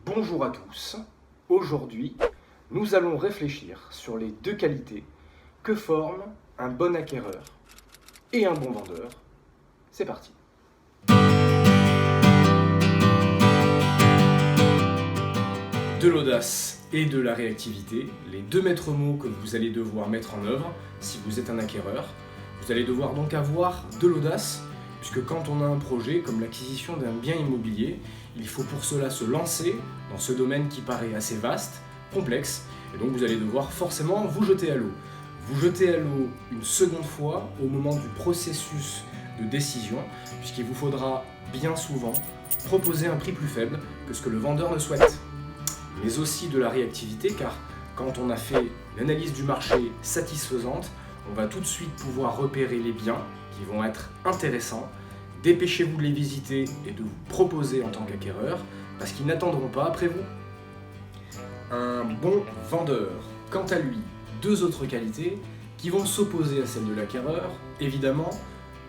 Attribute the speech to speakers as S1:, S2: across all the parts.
S1: Bonjour à tous. Aujourd'hui, nous allons réfléchir sur les deux qualités que forment un bon acquéreur et un bon vendeur. C'est parti. De l'audace et de la réactivité, les deux maîtres mots que vous allez devoir mettre en œuvre si vous êtes un acquéreur. Vous allez devoir donc avoir de l'audace, puisque quand on a un projet comme l'acquisition d'un bien immobilier, il faut pour cela se lancer dans ce domaine qui paraît assez vaste, complexe, et donc vous allez devoir forcément vous jeter à l'eau. Vous jeter à l'eau une seconde fois au moment du processus de décision, puisqu'il vous faudra bien souvent proposer un prix plus faible que ce que le vendeur ne souhaite. Mais aussi de la réactivité, car quand on a fait une analyse du marché satisfaisante, on va tout de suite pouvoir repérer les biens qui vont être intéressants. Dépêchez-vous de les visiter et de vous proposer en tant qu'acquéreur, parce qu'ils n'attendront pas après vous. Un bon vendeur, quant à lui, deux autres qualités qui vont s'opposer à celles de l'acquéreur, évidemment,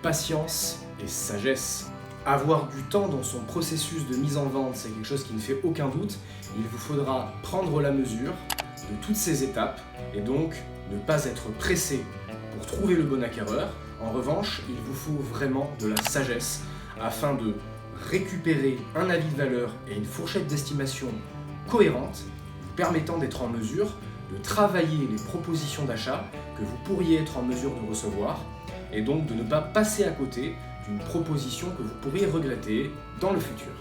S1: patience et sagesse. Avoir du temps dans son processus de mise en vente, c'est quelque chose qui ne fait aucun doute. Il vous faudra prendre la mesure de toutes ces étapes et donc ne pas être pressé pour trouver le bon acquéreur. En revanche, il vous faut vraiment de la sagesse afin de récupérer un avis de valeur et une fourchette d'estimation cohérente, vous permettant d'être en mesure de travailler les propositions d'achat que vous pourriez être en mesure de recevoir et donc de ne pas passer à côté d'une proposition que vous pourriez regretter dans le futur.